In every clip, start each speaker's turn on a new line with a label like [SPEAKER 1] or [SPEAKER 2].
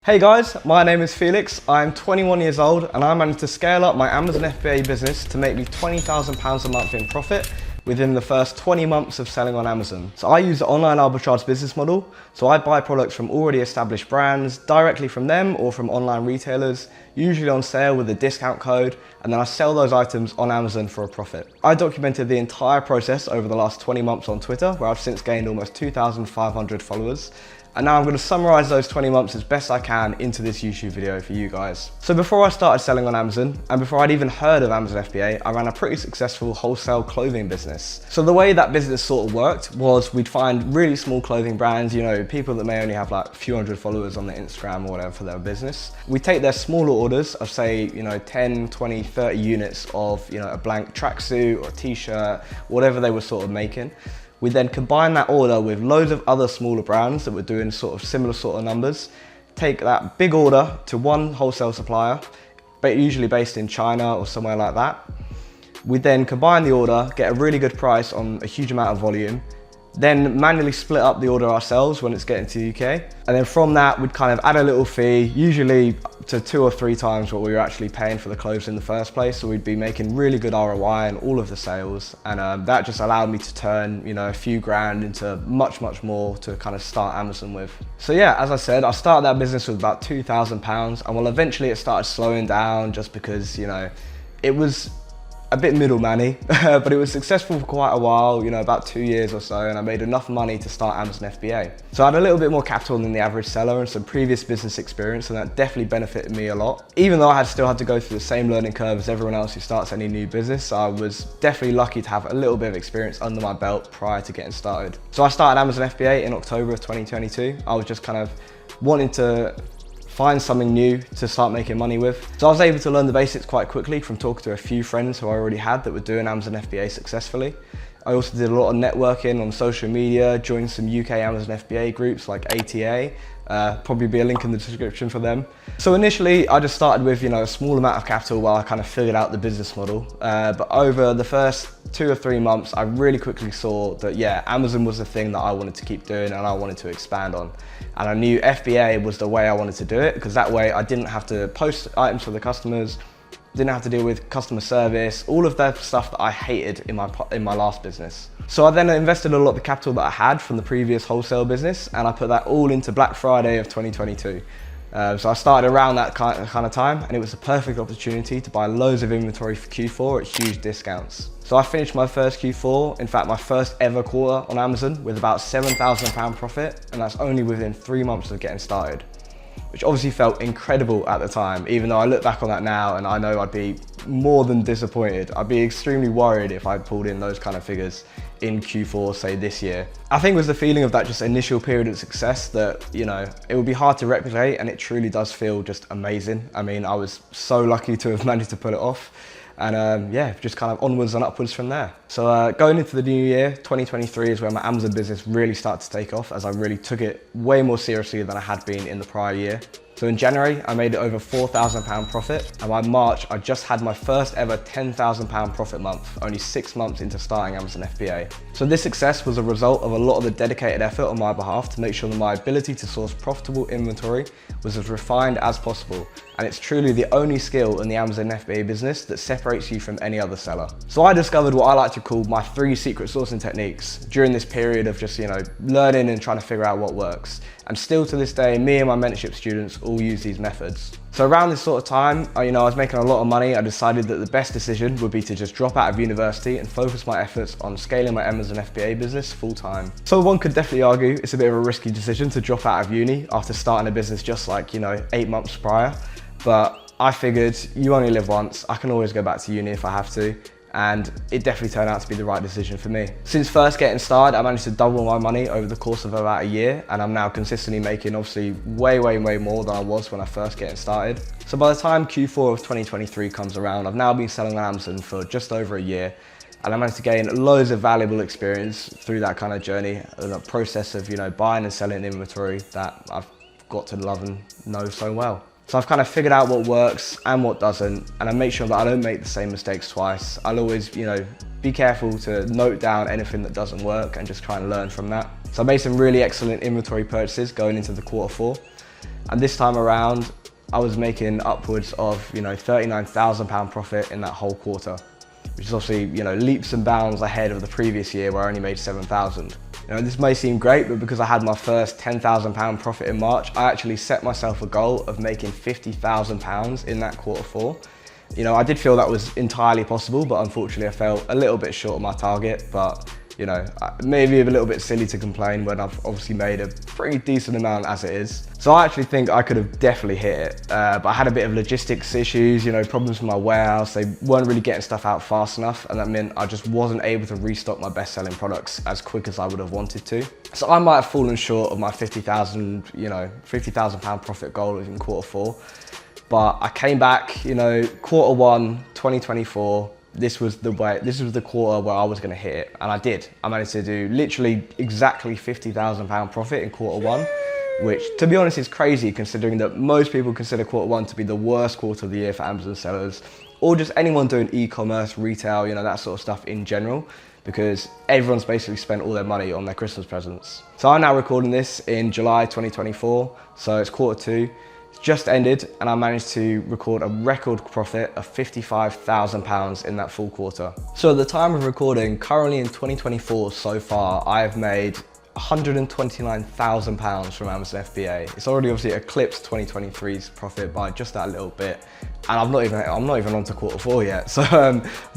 [SPEAKER 1] Hey guys, my name is Felix. I'm 21 years old and I managed to scale up my Amazon FBA business to make me £20,000 a month in profit within the first 20 months of selling on Amazon. So I use the online arbitrage business model. So I buy products from already established brands directly from them or from online retailers, usually on sale with a discount code, and then I sell those items on Amazon for a profit. I documented the entire process over the last 20 months on Twitter, where I've since gained almost 2,500 followers. And now I'm going to summarize those 20 months as best I can into this YouTube video for you guys. So before I started selling on Amazon, and before I'd even heard of Amazon FBA, I ran a pretty successful wholesale clothing business. So the way that business sort of worked was we'd find really small clothing brands, you know, people that may only have like a few hundred followers on their Instagram or whatever for their business. We take their smaller orders of say, 10, 20, 30 units of, a blank tracksuit or a t-shirt, whatever they were sort of making. We then combine that order with loads of other smaller brands that were doing sort of similar sort of numbers, take that big order to one wholesale supplier, but usually based in China or somewhere like that. We then combine the order, get a really good price on a huge amount of volume, then manually split up the order ourselves when it's getting to the UK. And then from that, we'd kind of add a little fee, usually to 2 or 3 times what we were actually paying for the clothes in the first place. So we'd be making really good ROI on all of the sales. And that just allowed me to turn, a few grand into much, much more to kind of start Amazon with. So yeah, as I said, I started that business with about £2,000. And well, eventually it started slowing down just because, it was a bit middleman-y, but it was successful for quite a while, about 2 years or so, and I made enough money to start Amazon FBA. So I had a little bit more capital than the average seller and some previous business experience, and that definitely benefited me a lot. Even though I still had to go through the same learning curve as everyone else who starts any new business, I was definitely lucky to have a little bit of experience under my belt prior to getting started. So I started Amazon FBA in October of 2022. I was just kind of wanting to find something new to start making money with. So I was able to learn the basics quite quickly from talking to a few friends who I already had that were doing Amazon FBA successfully. I also did a lot of networking on social media, joined some UK Amazon FBA groups like ATA, probably be a link in the description for them. So initially I just started with a small amount of capital while I kind of figured out the business model. But over the first 2 or 3 months, I really quickly saw that Amazon was the thing that I wanted to keep doing and I wanted to expand on. And I knew FBA was the way I wanted to do it, because that way I didn't have to post items for the customers, didn't have to deal with customer service, all of that stuff that I hated in my last business. So I then invested a lot of the capital that I had from the previous wholesale business, and I put that all into Black Friday of 2022. So I started around that kind of time, and it was a perfect opportunity to buy loads of inventory for Q4 at huge discounts. So I finished my first Q4, in fact my first ever quarter on Amazon, with about £7,000 profit, and that's only within 3 months of getting started, which obviously felt incredible at the time, even though I look back on that now and I know I'd be more than disappointed. I'd be extremely worried if I pulled in those kind of figures in Q4, say this year. I think it was the feeling of that just initial period of success that, it would be hard to replicate, and it truly does feel just amazing. I mean, I was so lucky to have managed to pull it off. And just kind of onwards and upwards from there. So going into the new year, 2023 is where my Amazon business really started to take off, as I really took it way more seriously than I had been in the prior year. So in January, I made over £4,000 profit, and by March, I just had my first ever £10,000 profit month, only 6 months into starting Amazon FBA. So this success was a result of a lot of the dedicated effort on my behalf to make sure that my ability to source profitable inventory was as refined as possible. And it's truly the only skill in the Amazon FBA business that separates you from any other seller. So I discovered what I like to call my 3 secret sourcing techniques during this period of just, learning and trying to figure out what works. And still to this day, me and my mentorship students all use these methods. So around this sort of time, I was making a lot of money. I decided that the best decision would be to just drop out of university and focus my efforts on scaling my Amazon FBA business full time. So one could definitely argue it's a bit of a risky decision to drop out of uni after starting a business just like, 8 months prior. But I figured you only live once. I can always go back to uni if I have to. And it definitely turned out to be the right decision for me. Since first getting started, I managed to double my money over the course of about a year, and I'm now consistently making obviously way more than I was when I first getting started. So by the time Q4 of 2023 comes around, I've now been selling on Amazon for just over a year, and I managed to gain loads of valuable experience through that kind of journey, the process of buying and selling inventory that I've got to love and know so well. So I've kind of figured out what works and what doesn't, and I make sure that I don't make the same mistakes twice. I'll always, be careful to note down anything that doesn't work and just try and learn from that. So I made some really excellent inventory purchases going into the Q4. And this time around, I was making upwards of, £39,000 profit in that whole quarter, which is obviously, leaps and bounds ahead of the previous year where I only made 7,000. This may seem great, but because I had my first £10,000 profit in March, I actually set myself a goal of making £50,000 in that quarter four. I did feel that was entirely possible, but unfortunately I fell a little bit short of my target, but maybe a little bit silly to complain when I've obviously made a pretty decent amount as it is. So I actually think I could have definitely hit it, but I had a bit of logistics issues, problems with my warehouse. They weren't really getting stuff out fast enough, and that meant I just wasn't able to restock my best-selling products as quick as I would have wanted to. So I might have fallen short of my £50,000 profit goal in quarter four, but I came back, quarter one, 2024, this was the quarter where I was going to hit it, and I did. I managed to do literally exactly £50,000 profit in quarter one, which to be honest is crazy considering that most people consider quarter one to be the worst quarter of the year for Amazon sellers, or just anyone doing e-commerce, retail, that sort of stuff in general, because everyone's basically spent all their money on their Christmas presents. So I'm now recording this in July 2024, so it's quarter two. Just ended, and I managed to record a record profit of £55,000 in that full quarter. So at the time of recording, currently in 2024 so far, I have made £129,000 from Amazon FBA. It's already obviously eclipsed 2023's profit by just that little bit, and I'm not even on to quarter four yet. So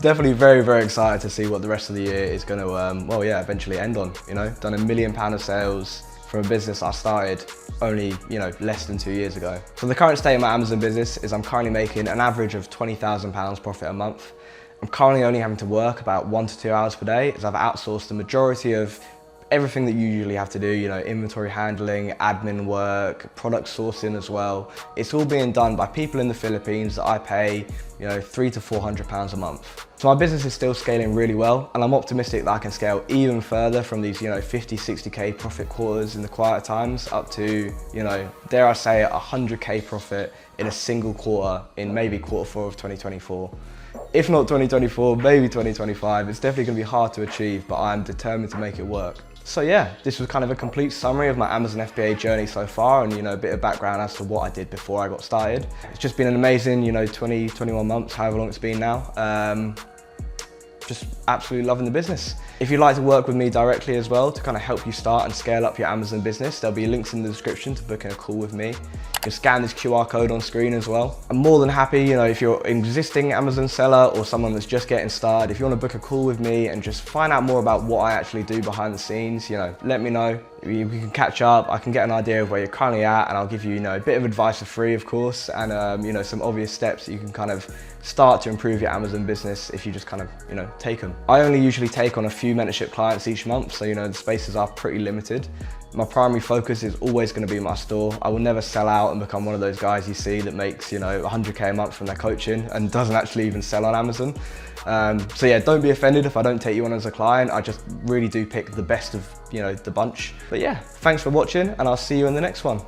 [SPEAKER 1] definitely very, very excited to see what the rest of the year is going to, eventually end on. Done £1 million of sales from a business I started only, less than 2 years ago. So the current state of my Amazon business is I'm currently making an average of £20,000 profit a month. I'm currently only having to work about 1 to 2 hours per day, as I've outsourced the majority of everything that you usually have to do, inventory handling, admin work, product sourcing as well. It's all being done by people in the Philippines that I pay, £300 to £400 a month. So my business is still scaling really well, and I'm optimistic that I can scale even further from these, 50, 60K profit quarters in the quiet times up to, dare I say it, 100K profit in a single quarter in maybe quarter four of 2024. If not 2024, maybe 2025. It's definitely gonna be hard to achieve, but I'm determined to make it work. So yeah, this was kind of a complete summary of my Amazon FBA journey so far, and a bit of background as to what I did before I got started. It's just been an amazing, 20, 21 months, however long it's been now. Just absolutely loving the business. If you'd like to work with me directly as well to kind of help you start and scale up your Amazon business, there'll be links in the description to booking a call with me. You can scan this QR code on screen as well. I'm more than happy, if you're an existing Amazon seller or someone that's just getting started, if you want to book a call with me and just find out more about what I actually do behind the scenes, let me know. We can catch up, I can get an idea of where you're currently at, and I'll give you, a bit of advice for free, of course, and some obvious steps that you can kind of start to improve your Amazon business if you just kind of, take them. I only usually take on a few mentorship clients each month, so the spaces are pretty limited. My primary focus is always going to be my store. I will never sell out and become one of those guys you see that makes 100K a month from their coaching and doesn't actually even sell on Amazon. So yeah, don't be offended if I don't take you on as a client. I just really do pick the best of the bunch. But yeah, thanks for watching, and I'll see you in the next one.